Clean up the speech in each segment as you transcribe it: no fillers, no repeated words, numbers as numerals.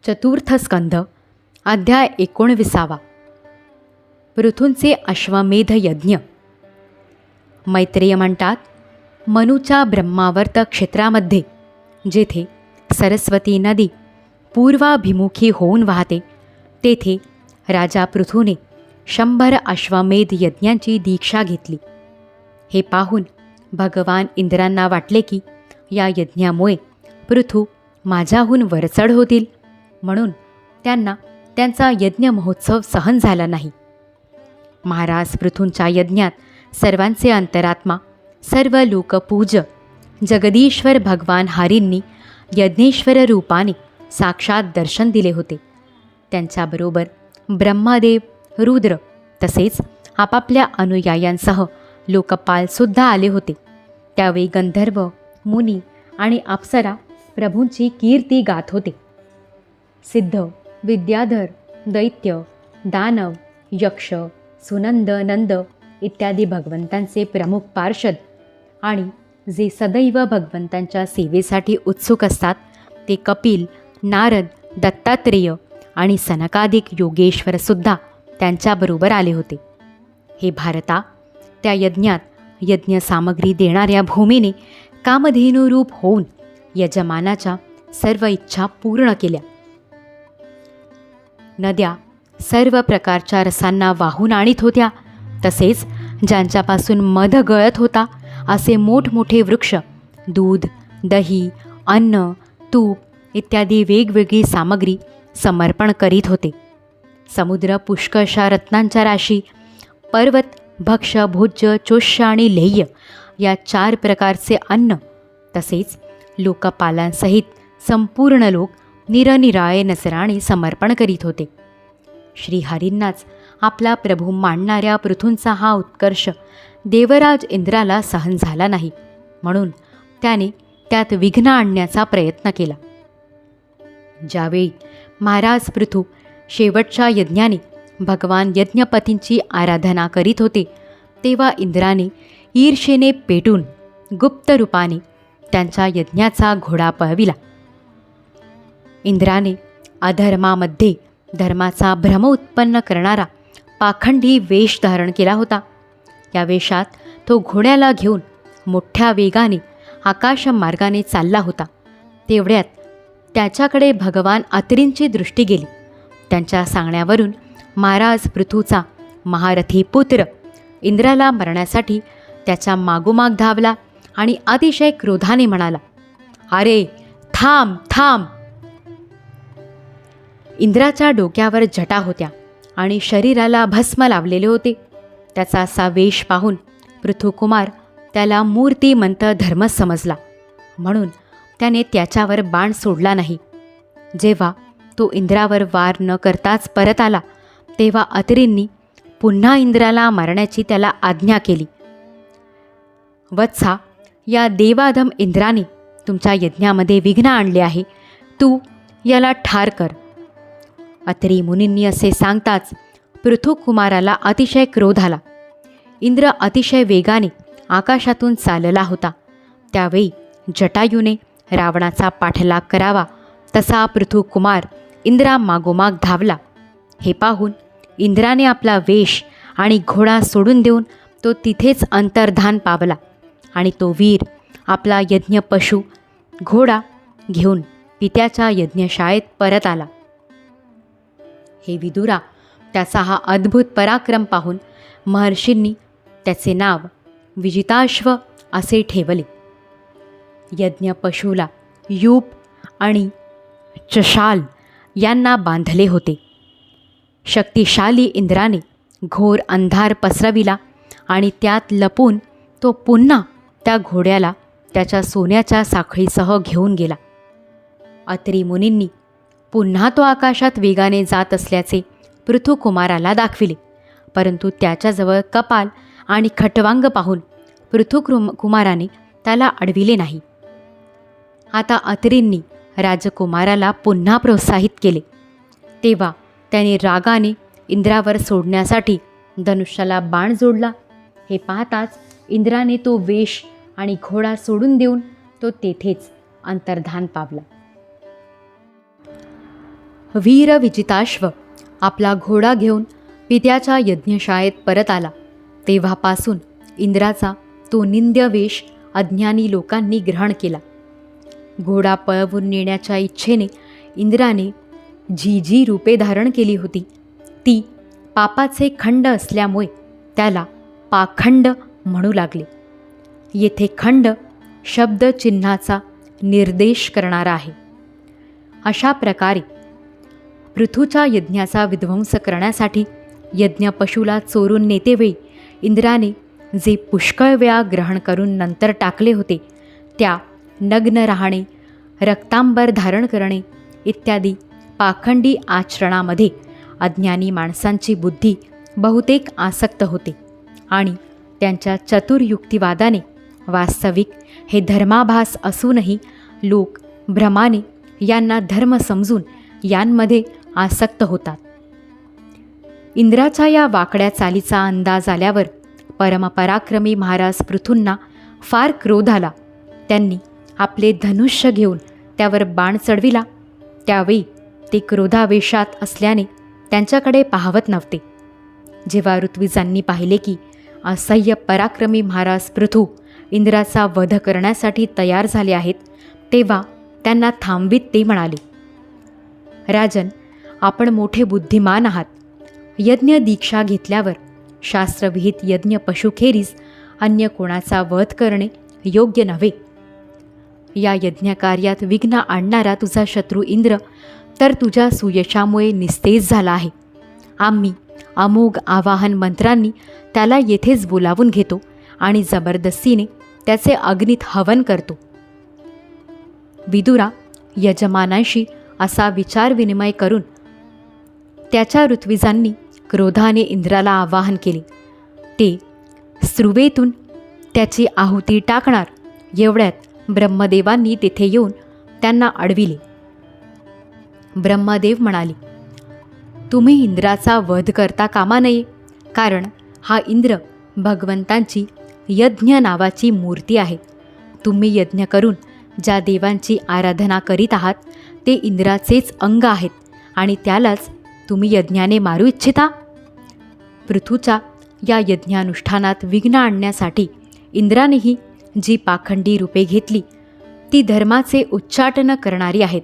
चतुर्थ स्कंध अध्याय 19. पृथूंचे अश्वमेध यज्ञ. मैत्रेय म्हणतात, मनुच्या ब्रह्मावर्त क्षेत्रामध्ये जेथे सरस्वती नदी पूर्वाभिमुखी होऊन वाहते, तेथे राजा पृथूने 100 अश्वमेध यज्ञांची दीक्षा घेतली. हे पाहून भगवान इंद्रांना वाटले की या यज्ञामुळे पृथू माझ्याहून वरचढ होतील, म्हणून त्यांना त्यांचा यज्ञ महोत्सव सहन झाला नाही. महाराज पृथूंच्या यज्ञात सर्वांचे अंतरात्मा, सर्व लोकपूज्य जगदीश्वर भगवान हरींनी यज्ञेश्वर रूपाने साक्षात दर्शन दिले होते. त्यांच्याबरोबर ब्रह्मदेव, रुद्र तसेच आपापल्या अनुयायांसह लोकपालसुद्धा आले होते. त्यावेळी गंधर्व, मुनी आणि अप्सरा प्रभूंची कीर्ती गात होते. सिद्ध, विद्याधर, दैत्य, दानव, यक्ष, सुनंद, नंद इत्यादी भगवंतांचे प्रमुख पार्षद आणि जे सदैव भगवंतांच्या सेवेसाठी उत्सुक असतात ते कपिल, नारद, दत्तात्रेय आणि सनकादिक योगेश्वरसुद्धा त्यांच्याबरोबर आले होते. हे भारता, त्या यज्ञात यज्ञसामग्री देणाऱ्या भूमीने कामधेनुरूप होऊन यजमानाच्या सर्व इच्छा पूर्ण केल्या. नद्या सर्व प्रकारच्या रसांना वाहून आणीत होत्या. तसेच ज्यांच्यापासून मध गळत होता असे मोठमोठे वृक्ष दूध, दही, अन्न, तूप इत्यादी वेगवेगळी सामग्री समर्पण करीत होते. समुद्र पुष्कळशा रत्नांच्या राशी, पर्वत भक्ष्य, भोज्य, चोष्य आणि लेह्य या 4 प्रकारचे अन्न, तसेच लोकपालांसहित संपूर्ण लोक निरनिराळे नजराणे समर्पण करीत होते. श्रीहरींनाच आपला प्रभू मानणाऱ्या पृथूंचा हा उत्कर्ष देवराज इंद्राला सहन झाला नाही, म्हणून त्याने त्यात विघ्न आणण्याचा प्रयत्न केला. ज्यावेळी महाराज पृथू शेवटच्या यज्ञाने भगवान यज्ञपतींची आराधना करीत होते, तेव्हा इंद्राने ईर्षेने पेटून गुप्त रूपाने त्यांच्या यज्ञाचा घोडा पळविला. इंद्राने अधर्मामध्ये धर्माचा भ्रम उत्पन्न करणारा पाखंडी वेश धारण केला होता. या वेशात तो घोड्याला घेऊन मोठ्या वेगाने आकाशमार्गाने चालला होता. तेवढ्यात त्याच्याकडे भगवान अत्रींची दृष्टी गेली. त्यांच्या सांगण्यावरून महाराज पृथूचा महारथी पुत्र इंद्राला मारण्यासाठी त्याच्या मागोमाग धावला आणि अतिशय क्रोधाने म्हणाला, "अरे थांब थांब!" इंद्राच्या डोक्यावर जटा होत्या आणि शरीराला भस्म लावलेले होते. त्याचा असा वेश पाहून पृथुकुमार त्याला मूर्तिमंत धर्म समजला, म्हणून त्याने त्याच्यावर बाण सोडला नाही. जेव्हा तो इंद्रावर वार न करताच परत आला, तेव्हा अत्रींनी पुन्हा इंद्राला मारण्याची त्याला आज्ञा केली. "वत्सा, या देवाधम इंद्राने तुमच्या यज्ञामध्ये विघ्न आणले आहे. तू याला ठार कर." अत्री मुनींनी असे सांगताच पृथुकुमाराला अतिशय क्रोध आला. इंद्र अतिशय वेगाने आकाशातून चालला होता. त्यावेळी जटायूने रावणाचा पाठलाग करावा तसा पृथुकुमार इंद्रा मागोमाग धावला. हे पाहून इंद्राने आपला वेश आणि घोडा सोडून देऊन तो तिथेच अंतर्धान पावला आणि तो वीर आपला यज्ञ पशु घोडा घेऊन पित्याच्या यज्ञशाळेत परत आला. हे विदुरा, त्याचा हा अद्भुत पराक्रम पाहून महर्षींनी त्याचे नाव विजिताश्व असे ठेवले. यज्ञ पशुला यूप आणि चशाल यांना बांधले होते. शक्तिशाली इंद्राने घोर अंधार पसरविला आणि त्यात लपून तो पुन्हा त्या घोड्याला त्याच्या सोन्याच्या साखळीसह घेऊन गेला. अत्री मुनींनी पुन्हा तो आकाशात वेगाने जात असल्याचे पृथुकुमाराला दाखविले, परंतु त्याच्याजवळ कपाल आणि खटवांग पाहून पृथुकुमाराने त्याला अडविले नाही. आता अत्रींनी राजकुमाराला पुन्हा प्रोत्साहित केले. तेव्हा त्याने रागाने इंद्रावर सोडण्यासाठी धनुष्याला बाण जोडला. हे पाहताच इंद्राने तो वेश आणि घोडा सोडून देऊन तो तेथेच अंतर्धान पावला. वीर विजिताश्व आपला घोडा घेऊन पित्याच्या यज्ञशाळेत परत आला तेव्हापासून इंद्राचा तो निंद्य वेश अज्ञानी लोकांनी ग्रहण केला. घोडा पळवून नेण्याच्या इच्छेने इंद्राने जी रूपे धारण केली होती ती पापाचे खंड असल्यामुळे त्याला पाखंड म्हणू लागले. येथे खंड शब्द चिन्हाचा निर्देश करणारा आहे. अशा प्रकारे पृथूच्या यज्ञाचा विध्वंस करण्यासाठी यज्ञ पशुला चोरून नेतेवेळी इंद्राने जे पुष्कळ वेळा ग्रहण करून नंतर टाकले होते त्या नग्न राहणे, रक्तांबर धारण करणे इत्यादी पाखंडी आचरणामध्ये अज्ञानी माणसांची बुद्धी बहुतेक आसक्त होते आणि त्यांच्या चतुर युक्तिवादाने वास्तविक हे धर्माभास असूनही लोक भ्रमाने यांना धर्म समजून यांमध्ये आसक्त होतात. इंद्राच्या या वाकड्या चालीचा अंदाज आल्यावर परमपराक्रमी महाराज पृथूंना फार क्रोध आला. त्यांनी आपले धनुष्य घेऊन त्यावर बाण चढविला. त्यावेळी ते क्रोधावेशात असल्याने त्यांच्याकडे पाहवत नव्हते. जेव्हा ऋत्विजांनी पाहिले की असह्य पराक्रमी महाराज पृथू इंद्राचा वध करण्यासाठी तयार झाले आहेत तेव्हा त्यांना थांबवीत ते म्हणाले, राजन, आपण मोठे बुद्धिमान आहात. यज्ञ दीक्षा घेतल्यावर शास्त्रविहित यज्ञ पशुखेरीज अन्य कोणाचा वध करणे योग्य नव्हे. या यज्ञकार्यात विघ्न आणणारा तुझा शत्रू इंद्र तर तुझ्या सुयशामुळे निस्तेज झाला आहे. आम्ही अमोघ आवाहन मंत्रांनी त्याला येथेच बोलावून घेतो आणि जबरदस्तीने त्याचे अग्नीत हवन करतो. विदुरा यजमानांशी असा विचारविनिमय करून त्याच्या ऋत्विजांनी क्रोधाने इंद्राला आवाहन केले. ते स्रुवेतून त्याची आहुती टाकणार एवढ्यात ब्रह्मदेवांनी तेथे येऊन त्यांना अडविले. ब्रह्मदेव म्हणाले, तुम्ही इंद्राचा वध करता कामा नये, कारण हा इंद्र भगवंतांची यज्ञ नावाची मूर्ती आहे. तुम्ही यज्ञ करून ज्या देवांची आराधना करीत आहात ते इंद्राचेच अंग आहेत आणि त्यालाच तुम्ही यज्ञाने मारू इच्छिता. पृथूच्या या यज्ञानुष्ठानात विघ्न आणण्यासाठी इंद्रानेही जी पाखंडी रूपे घेतली ती धर्माचे उच्चाटन करणारी आहेत.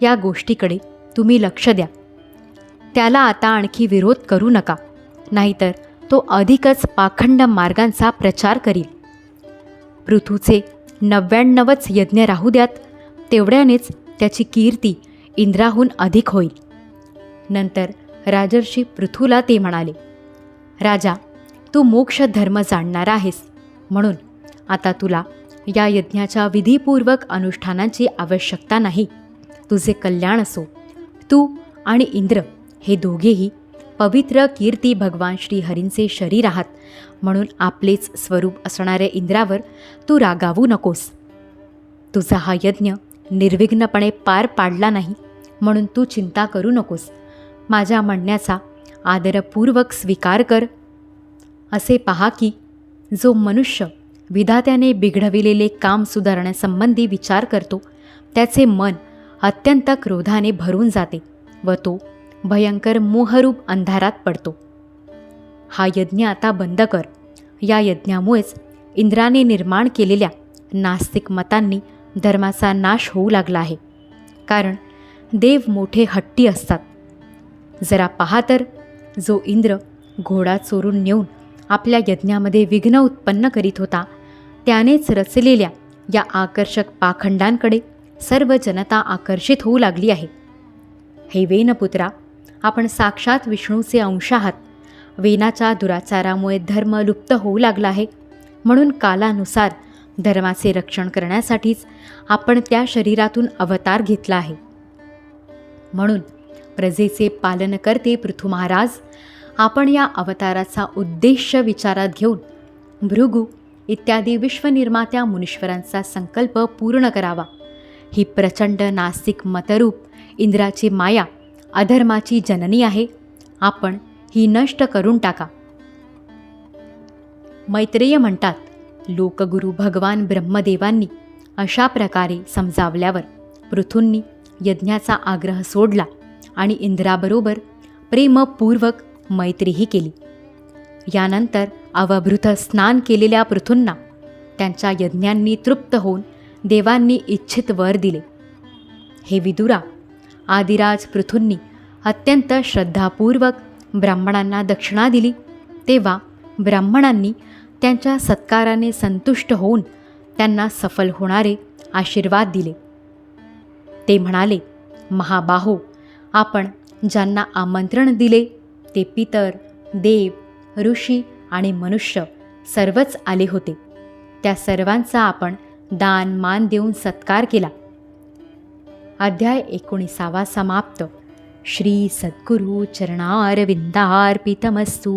या गोष्टीकडे तुम्ही लक्ष द्या. त्याला आता आणखी विरोध करू नका, नाहीतर तो अधिकच पाखंड मार्गांचा प्रचार करील. पृथूचे 99च यज्ञ राहू द्यात, तेवढ्यानेच त्याची कीर्ती इंद्राहून अधिक होईल. नंतर राजर्षी पृथूला ते म्हणाले, राजा, तू मोक्ष धर्म जाणणारा आहेस, म्हणून आता तुला या यज्ञाच्या विधीपूर्वक अनुष्ठानांची आवश्यकता नाही. तुझे कल्याण असो. तू आणि इंद्र हे दोघेही पवित्र कीर्ती भगवान श्रीहरींचे शरीर आहात, म्हणून आपलेच स्वरूप असणाऱ्या इंद्रावर तू रागावू नकोस. तुझा हा यज्ञ निर्विघ्नपणे पार पाडला नाही म्हणून तू चिंता करू नकोस. माझ्या म्हणण्याचा आदरपूर्वक स्वीकार कर. असे पहा की जो मनुष्य विधात्याने बिघडविलेले काम सुधारण्यासंबंधी विचार करतो त्याचे मन अत्यंत क्रोधाने भरून जाते व तो भयंकर मोहरूप अंधारात पडतो. हा यज्ञ आता बंद कर. या यज्ञामुळेच इंद्राने निर्माण केलेल्या नास्तिक मतांनी धर्माचा नाश होऊ लागला आहे. कारण देव मोठे हट्टी असतात. जरा पहा तर, जो इंद्र घोडा चोरून नेऊन आपल्या यज्ञामध्ये विघ्न उत्पन्न करीत होता त्यानेच रचलेल्या या आकर्षक पाखंडांकडे सर्व जनता आकर्षित होऊ लागली आहे. हे वेनपुत्रा, आपण साक्षात विष्णूचे अंश आहात. वेनाच्या दुराचारामुळे धर्म लुप्त होऊ लागला आहे, म्हणून कालानुसार धर्माचे रक्षण करण्यासाठीच आपण त्या शरीरातून अवतार घेतला आहे. म्हणून प्रजेचे पालन करते पृथू महाराज, आपण या अवताराचा उद्देश विचारात घेऊन भृगु इत्यादी विश्वनिर्मात्या मुनीश्वरांचा संकल्प पूर्ण करावा. ही प्रचंड नास्तिक मतरूप इंद्राची माया अधर्माची जननी आहे. आपण ही नष्ट करून टाका. मैत्रेय म्हणतात, लोकगुरु भगवान ब्रह्मदेवांनी अशा प्रकारे समजावल्यावर पृथूंनी यज्ञाचा आग्रह सोडला आणि इंद्राबरोबर प्रेमपूर्वक मैत्रीही केली. यानंतर अवभृत स्नान केलेल्या पृथूंना त्यांच्या यज्ञांनी तृप्त होऊन देवांनी इच्छित वर दिले. हे विदुरा, आदिराज पृथूंनी अत्यंत श्रद्धापूर्वक ब्राह्मणांना दक्षिणा दिली, तेव्हा ब्राह्मणांनी त्यांच्या सत्काराने संतुष्ट होऊन त्यांना सफल होणारे आशीर्वाद दिले. ते म्हणाले, महाबाहो, आपण ज्यांना आमंत्रण दिले ते पितर, देव, ऋषी आणि मनुष्य सर्वच आले होते. त्या सर्वांचा आपण दान मान देऊन सत्कार केला. अध्याय 19 समाप्त. श्री सद्गुरु चरणारविंदार्पितमस्तु.